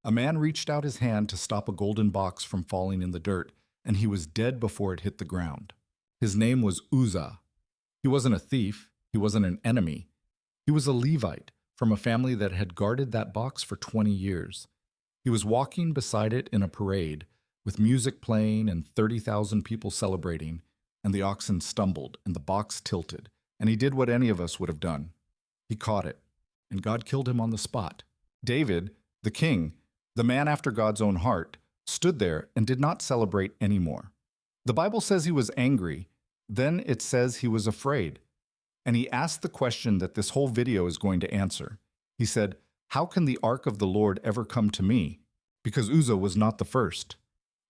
A man reached out his hand to stop a golden box from falling in the dirt, and he was dead before it hit the ground. His name was Uzzah. He wasn't a thief, he wasn't an enemy. He was a Levite from a family that had guarded that box for 20 years. He was walking beside it in a parade, with music playing and 30,000 people celebrating, and the oxen stumbled and the box tilted, and he did what any of us would have done. He caught it, and God killed him on the spot. David, the king, the man after God's own heart, stood there and did not celebrate anymore. The Bible says he was angry, then it says he was afraid. And he asked the question that this whole video is going to answer. He said, "How can the ark of the Lord ever come to me?" Because Uzzah was not the first.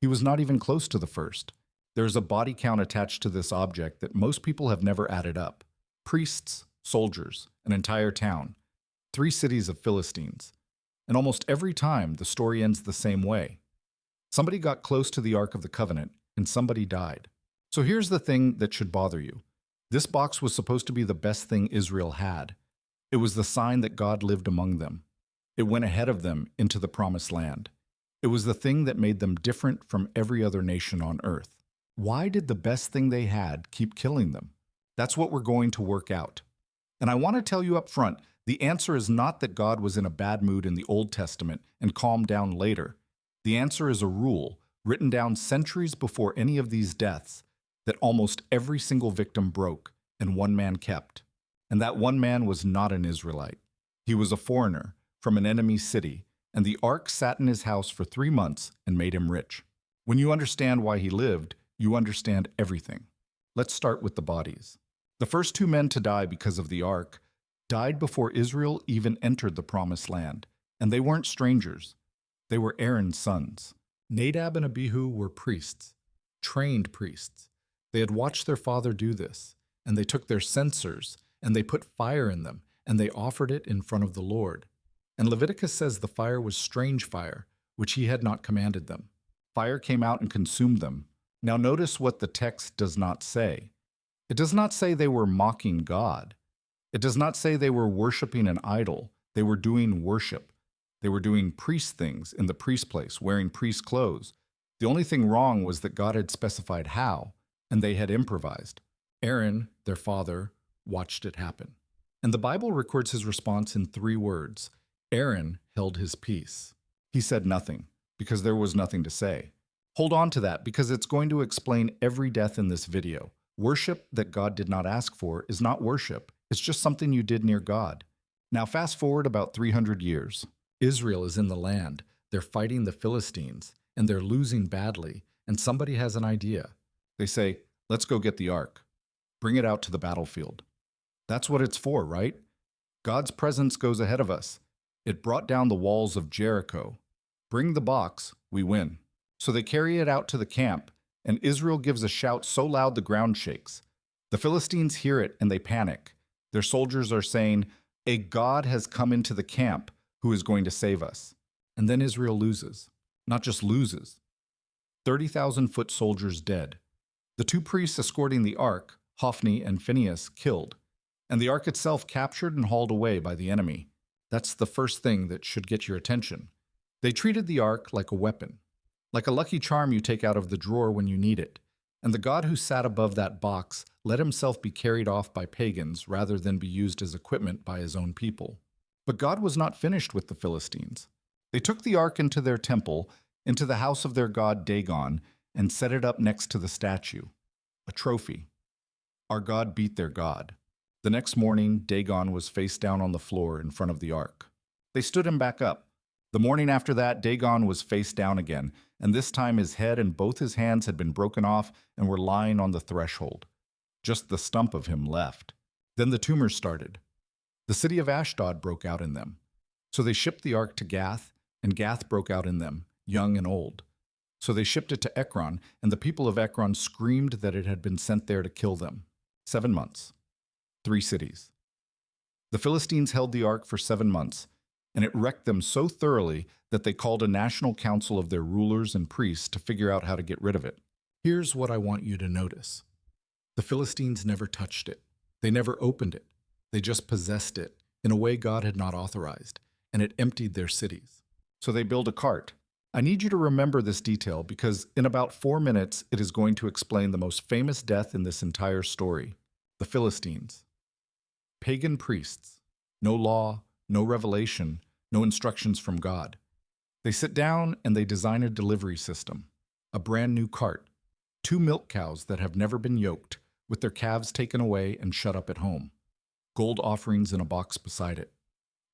He was not even close to the first. There is a body count attached to this object that most people have never added up. Priests, soldiers, an entire town, 3 cities of Philistines. And almost every time, the story ends the same way. Somebody got close to the Ark of the Covenant, and somebody died. So here's the thing that should bother you. This box was supposed to be the best thing Israel had. It was the sign that God lived among them. It went ahead of them into the Promised Land. It was the thing that made them different from every other nation on earth. Why did the best thing they had keep killing them? That's what we're going to work out. And I want to tell you up front, the answer is not that God was in a bad mood in the Old Testament and calmed down later. The answer is a rule written down centuries before any of these deaths that almost every single victim broke and one man kept. And that one man was not an Israelite. He was a foreigner from an enemy city, and the ark sat in his house for 3 months and made him rich. When you understand why he lived, you understand everything. Let's start with the bodies. The first 2 men to die because of the ark died before Israel even entered the Promised Land, and they weren't strangers. They were Aaron's sons. Nadab and Abihu were priests, trained priests. They had watched their father do this, and they took their censers, and they put fire in them, and they offered it in front of the Lord. And Leviticus says the fire was strange fire, which he had not commanded them. Fire came out and consumed them. Now notice what the text does not say. It does not say they were mocking God. It does not say they were worshiping an idol. They were doing worship. They were doing priest things in the priest place, wearing priest clothes. The only thing wrong was that God had specified how, and they had improvised. Aaron, their father, watched it happen. And the Bible records his response in 3 words. Aaron held his peace. He said nothing, because there was nothing to say. Hold on to that, because it's going to explain every death in this video. Worship that God did not ask for is not worship. It's just something you did near God. Now fast forward about 300 years. Israel is in the land. They're fighting the Philistines, and they're losing badly, and somebody has an idea. They say, let's go get the ark. Bring it out to the battlefield. That's what it's for, right? God's presence goes ahead of us. It brought down the walls of Jericho. Bring the box, we win. So they carry it out to the camp, and Israel gives a shout so loud the ground shakes. The Philistines hear it and they panic. Their soldiers are saying, "A God has come into the camp who is going to save us." And then Israel loses. Not just loses. 30,000 foot soldiers dead. The 2 priests escorting the ark, Hophni and Phinehas, killed. And the ark itself captured and hauled away by the enemy. That's the first thing that should get your attention. They treated the ark like a weapon, like a lucky charm you take out of the drawer when you need it. And the God who sat above that box let himself be carried off by pagans rather than be used as equipment by his own people. But God was not finished with the Philistines. They took the ark into their temple, into the house of their god Dagon, and set it up next to the statue, a trophy. Our God beat their God. The next morning, Dagon was face down on the floor in front of the ark. They stood him back up. The morning after that, Dagon was face down again, and this time his head and both his hands had been broken off and were lying on the threshold. Just the stump of him left. Then the tumors started. The city of Ashdod broke out in them. So they shipped the ark to Gath, and Gath broke out in them, young and old. So they shipped it to Ekron, and the people of Ekron screamed that it had been sent there to kill them. 7 months. 3 cities. The Philistines held the ark for 7 months, and it wrecked them so thoroughly that they called a national council of their rulers and priests to figure out how to get rid of it. Here's what I want you to notice. The Philistines never touched it. They never opened it. They just possessed it in a way God had not authorized, and it emptied their cities. So they build a cart. I need you to remember this detail because in about 4 minutes it is going to explain the most famous death in this entire story, the Philistines. Pagan priests. No law, no revelation, no instructions from God. They sit down and they design a delivery system, a brand new cart, 2 milk cows that have never been yoked, with their calves taken away and shut up at home, gold offerings in a box beside it.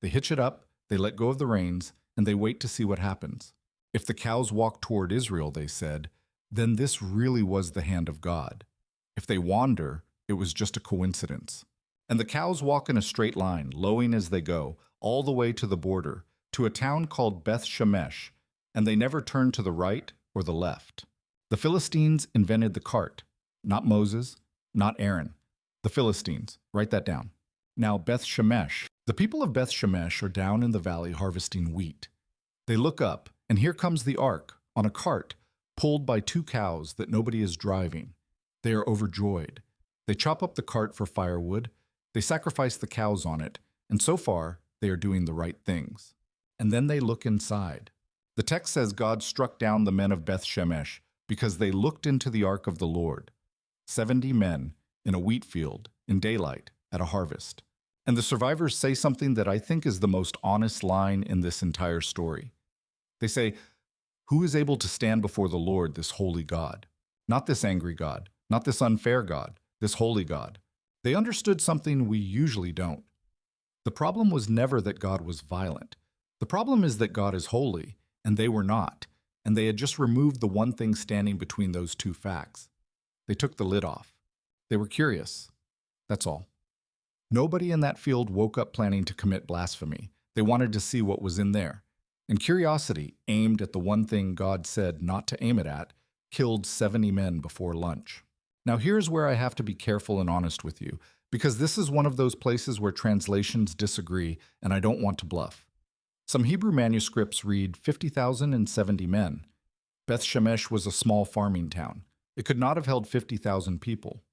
They hitch it up, they let go of the reins, and they wait to see what happens. If the cows walk toward Israel, they said, then this really was the hand of God. If they wander, it was just a coincidence. And the cows walk in a straight line, lowing as they go, all the way to the border, to a town called Beth-Shemesh, and they never turn to the right or the left. The Philistines invented the cart, not Moses, not Aaron. The Philistines, write that down. Now Beth-Shemesh. The people of Beth-Shemesh are down in the valley harvesting wheat. They look up, and here comes the ark, on a cart, pulled by 2 cows that nobody is driving. They are overjoyed. They chop up the cart for firewood. They sacrifice the cows on it, and so far, they are doing the right things. And then they look inside. The text says God struck down the men of Beth-Shemesh because they looked into the ark of the Lord. 70 men in a wheat field, in daylight, at a harvest. And the survivors say something that I think is the most honest line in this entire story. They say, "Who is able to stand before the Lord, this holy God? Not this angry God, not this unfair God, this holy God." They understood something we usually don't. The problem was never that God was violent. The problem is that God is holy, and they were not, and they had just removed the one thing standing between those 2 facts. They took the lid off. They were curious. That's all. Nobody in that field woke up planning to commit blasphemy. They wanted to see what was in there. And curiosity, aimed at the one thing God said not to aim it at, killed 70 men before lunch. Now here's where I have to be careful and honest with you, because this is one of those places where translations disagree, and I don't want to bluff. Some Hebrew manuscripts read 50,070 men. Beth-Shemesh was a small farming town. It could not have held 50,000 people.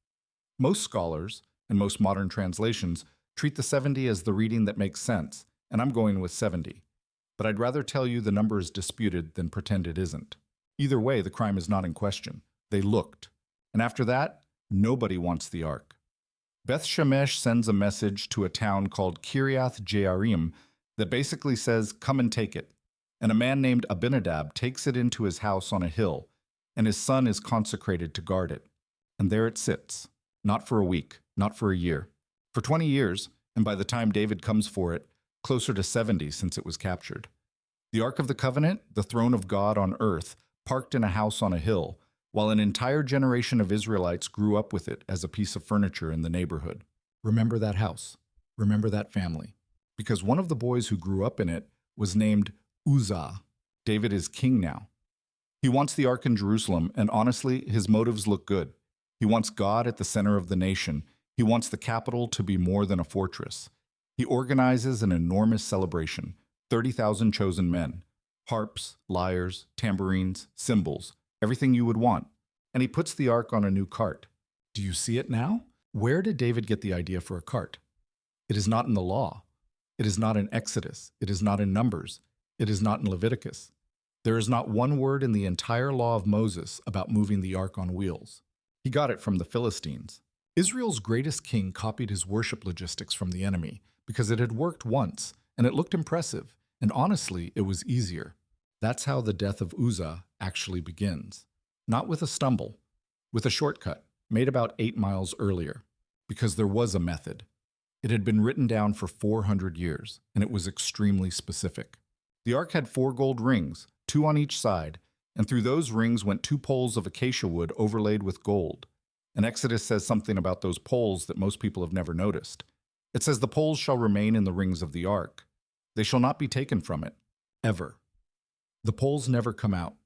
Most scholars, and most modern translations, treat the 70 as the reading that makes sense, and I'm going with 70. But I'd rather tell you the number is disputed than pretend it isn't. Either way, the crime is not in question. They looked. And after that, nobody wants the ark. Beth-Shemesh sends a message to a town called Kiriath Jearim that basically says, "Come and take it." And a man named Abinadab takes it into his house on a hill, and his son is consecrated to guard it. And there it sits, not for a week, not for a year, for 20 years, and by the time David comes for it, closer to 70 since it was captured. The Ark of the Covenant, the throne of God on earth, parked in a house on a hill, while an entire generation of Israelites grew up with it as a piece of furniture in the neighborhood. Remember that house. Remember that family. Because one of the boys who grew up in it was named Uzzah. David is king now. He wants the ark in Jerusalem, and honestly, his motives look good. He wants God at the center of the nation. He wants the capital to be more than a fortress. He organizes an enormous celebration, 30,000 chosen men, harps, lyres, tambourines, cymbals, everything you would want. And he puts the ark on a new cart. Do you see it now? Where did David get the idea for a cart? It is not in the law. It is not in Exodus. It is not in Numbers. It is not in Leviticus. There is not one word in the entire law of Moses about moving the ark on wheels. He got it from the Philistines. Israel's greatest king copied his worship logistics from the enemy because it had worked once, and it looked impressive, and honestly, it was easier. That's how the death of Uzzah actually begins. Not with a stumble, with a shortcut, made about 8 miles earlier, because there was a method. It had been written down for 400 years, and it was extremely specific. The ark had 4 gold rings, 2 on each side, and through those rings went 2 poles of acacia wood overlaid with gold. And Exodus says something about those poles that most people have never noticed. It says the poles shall remain in the rings of the ark. They shall not be taken from it, ever. The poles never come out.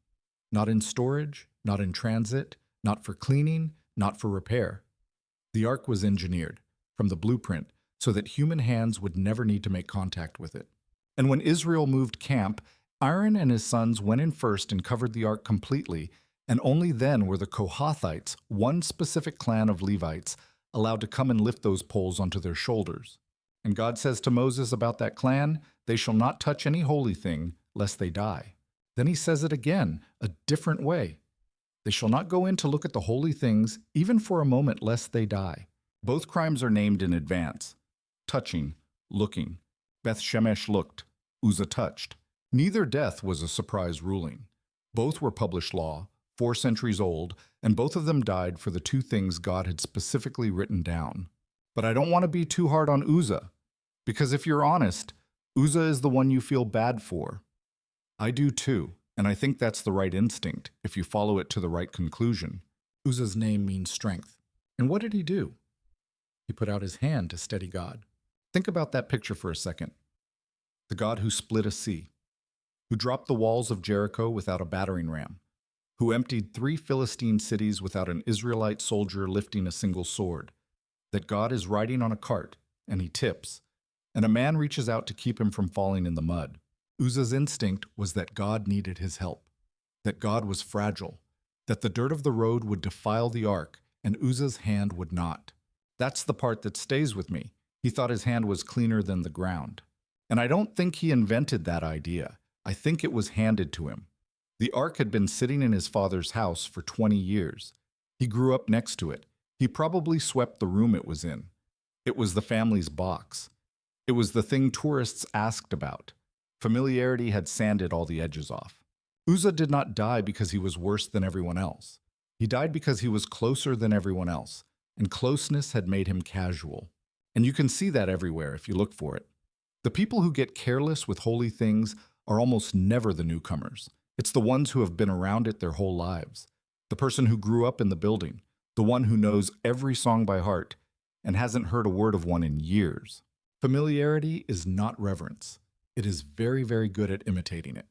Not in storage, not in transit, not for cleaning, not for repair. The ark was engineered, from the blueprint, so that human hands would never need to make contact with it. And when Israel moved camp, Aaron and his sons went in first and covered the ark completely, and only then were the Kohathites, one specific clan of Levites, allowed to come and lift those poles onto their shoulders. And God says to Moses about that clan, "They shall not touch any holy thing, lest they die. Then he says it again, a different way. They shall not go in to look at the holy things, even for a moment, lest they die. Both crimes are named in advance. Touching, looking. Beth-Shemesh looked. Uzzah touched. Neither death was a surprise ruling. Both were published law, 4 centuries old, and both of them died for the 2 things God had specifically written down. But I don't want to be too hard on Uzzah, because if you're honest, Uzzah is the one you feel bad for. I do too, and I think that's the right instinct, if you follow it to the right conclusion. Uzzah's name means strength. And what did he do? He put out his hand to steady God. Think about that picture for a second. The God who split a sea, who dropped the walls of Jericho without a battering ram, who emptied 3 Philistine cities without an Israelite soldier lifting a single sword. That God is riding on a cart, and he tips, and a man reaches out to keep him from falling in the mud. Uzzah's instinct was that God needed his help, that God was fragile, that the dirt of the road would defile the ark, and Uzzah's hand would not. That's the part that stays with me. He thought his hand was cleaner than the ground. And I don't think he invented that idea. I think it was handed to him. The ark had been sitting in his father's house for 20 years. He grew up next to it. He probably swept the room it was in. It was the family's box. It was the thing tourists asked about. Familiarity had sanded all the edges off. Uzzah did not die because he was worse than everyone else. He died because he was closer than everyone else, and closeness had made him casual. And you can see that everywhere if you look for it. The people who get careless with holy things are almost never the newcomers. It's the ones who have been around it their whole lives. The person who grew up in the building, the one who knows every song by heart and hasn't heard a word of one in years. Familiarity is not reverence. It is very, very good at imitating it.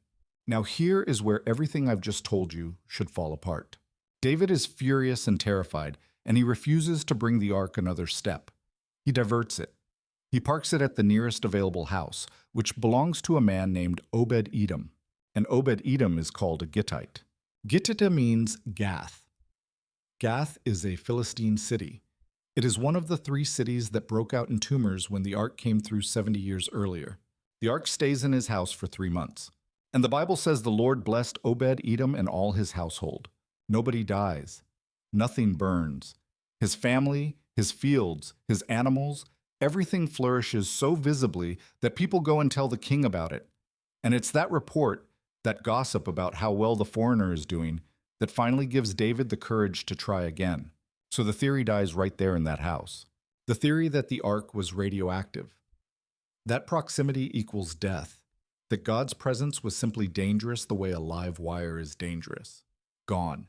Now here is where everything I've just told you should fall apart. David is furious and terrified, and he refuses to bring the ark another step. He diverts it. He parks it at the nearest available house, which belongs to a man named Obed-Edom. And Obed-Edom is called a Gittite. Gittite means Gath. Gath is a Philistine city. It is one of the 3 cities that broke out in tumors when the ark came through 70 years earlier. The ark stays in his house for 3 months. And the Bible says the Lord blessed Obed-Edom and all his household. Nobody dies. Nothing burns. His family, his fields, his animals, everything flourishes so visibly that people go and tell the king about it. And it's that report, that gossip about how well the foreigner is doing, that finally gives David the courage to try again. So the theory dies right there in that house. The theory that the ark was radioactive. That proximity equals death. That God's presence was simply dangerous the way a live wire is dangerous. Gone.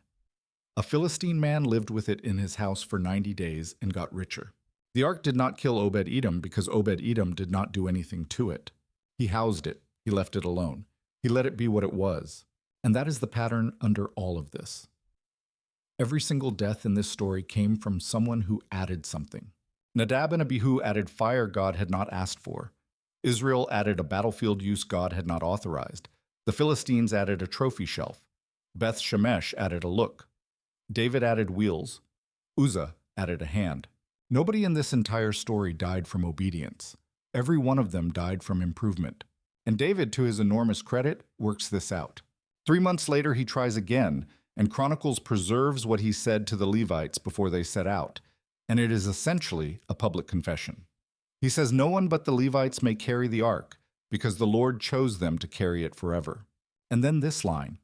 A Philistine man lived with it in his house for 90 days and got richer. The ark did not kill Obed-Edom because Obed-Edom did not do anything to it. He housed it. He left it alone. He let it be what it was. And that is the pattern under all of this. Every single death in this story came from someone who added something. Nadab and Abihu added fire God had not asked for. Israel added a battlefield use God had not authorized. The Philistines added a trophy shelf. Beth-Shemesh added a look. David added wheels. Uzzah added a hand. Nobody in this entire story died from obedience. Every one of them died from improvement. And David, to his enormous credit, works this out. 3 months later, he tries again, and Chronicles preserves what he said to the Levites before they set out, and it is essentially a public confession. He says no one but the Levites may carry the ark, because the Lord chose them to carry it forever. And then this line,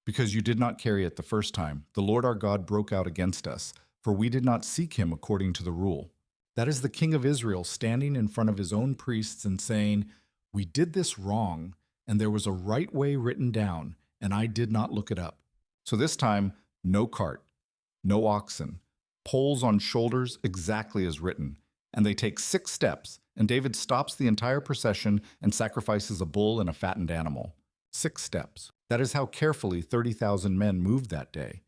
because you did not carry it the first time, the Lord our God broke out against us, for we did not seek him according to the rule. That is the king of Israel standing in front of his own priests and saying, we did this wrong, and there was a right way written down, and I did not look it up. So this time, no cart, no oxen, poles on shoulders exactly as written, and they take 6 steps, and David stops the entire procession and sacrifices a bull and a fattened animal. 6 steps. That is how carefully 30,000 men moved that day.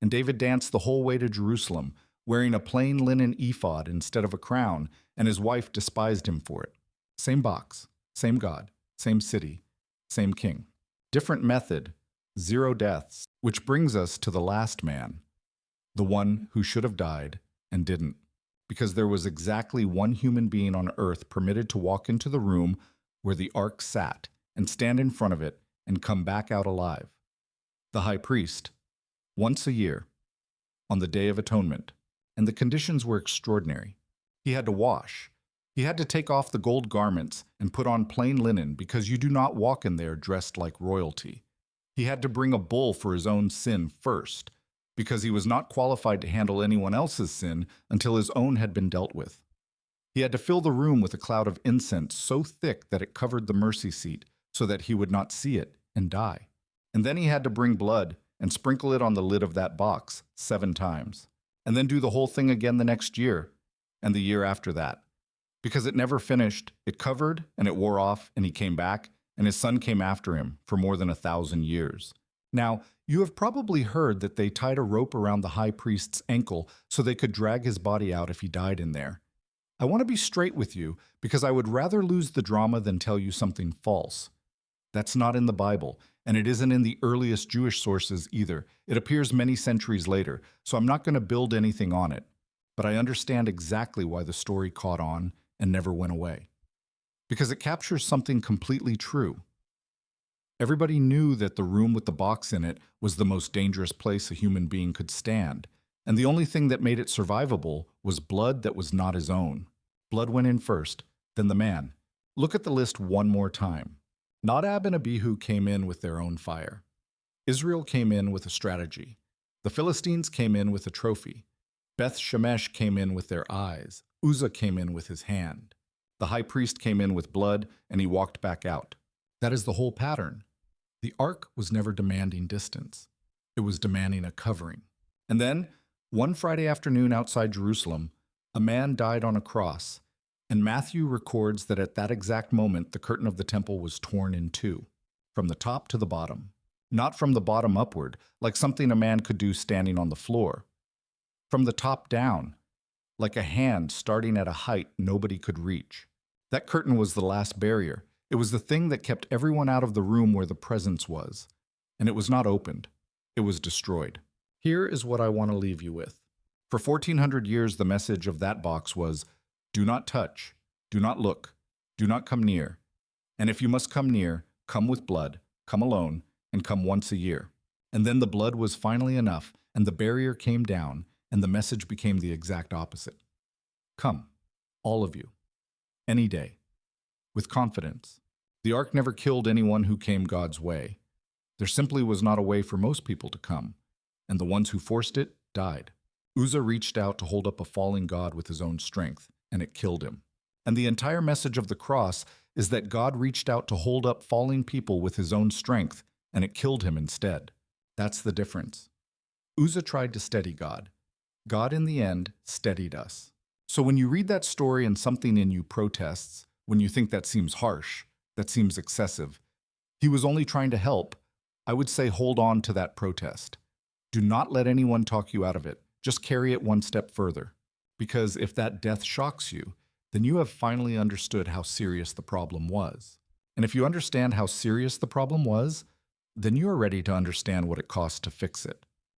And David danced the whole way to Jerusalem, wearing a plain linen ephod instead of a crown, and his wife despised him for it. Same box, same God, same city, same king. Different method, 0 deaths, which brings us to the last man, the one who should have died and didn't, because there was exactly one human being on earth permitted to walk into the room where the ark sat and stand in front of it and come back out alive. The high priest, once a year, on the Day of Atonement, and the conditions were extraordinary. He had to wash. He had to take off the gold garments and put on plain linen because you do not walk in there dressed like royalty. He had to bring a bull for his own sin first, because he was not qualified to handle anyone else's sin until his own had been dealt with. He had to fill the room with a cloud of incense so thick that it covered the mercy seat so that he would not see it and die. And then he had to bring blood and sprinkle it on the lid of that box 7 times, and then do the whole thing again the next year and the year after that. Because it never finished, it covered and it wore off, and he came back, and his son came after him for more than 1,000 years. Now, you have probably heard that they tied a rope around the high priest's ankle so they could drag his body out if he died in there. I want to be straight with you because I would rather lose the drama than tell you something false. That's not in the Bible, and it isn't in the earliest Jewish sources either. It appears many centuries later, so I'm not going to build anything on it. But I understand exactly why the story caught on and never went away. Because it captures something completely true. Everybody knew that the room with the box in it was the most dangerous place a human being could stand, and the only thing that made it survivable was blood that was not his own. Blood went in first, then the man. Look at the list one more time. Nadab and Abihu came in with their own fire. Israel came in with a strategy. The Philistines came in with a trophy. Beth-Shemesh came in with their eyes. Uzzah came in with his hand. The high priest came in with blood, and he walked back out. That is the whole pattern. The ark was never demanding distance. It was demanding a covering. And then, one Friday afternoon outside Jerusalem, a man died on a cross, and Matthew records that at that exact moment the curtain of the temple was torn in two, from the top to the bottom. Not from the bottom upward, like something a man could do standing on the floor. From the top down, like a hand starting at a height nobody could reach. That curtain was the last barrier. It was the thing that kept everyone out of the room where the presence was. And it was not opened. It was destroyed. Here is what I want to leave you with. For 1,400 years, the message of that box was, do not touch, do not look, do not come near. And if you must come near, come with blood, come alone, and come once a year. And then the blood was finally enough, and the barrier came down, and the message became the exact opposite. Come, all of you, any day, with confidence. The ark never killed anyone who came God's way. There simply was not a way for most people to come, and the ones who forced it died. Uzzah reached out to hold up a falling God with his own strength, and it killed him. And the entire message of the cross is that God reached out to hold up falling people with his own strength, and it killed him instead. That's the difference. Uzzah tried to steady God. God, in the end, steadied us. So when you read that story and something in you protests, when you think that seems harsh, that seems excessive, he was only trying to help, I would say hold on to that protest. Do not let anyone talk you out of it. Just carry it one step further. Because if that death shocks you, then you have finally understood how serious the problem was. And if you understand how serious the problem was, then you are ready to understand what it cost to fix it.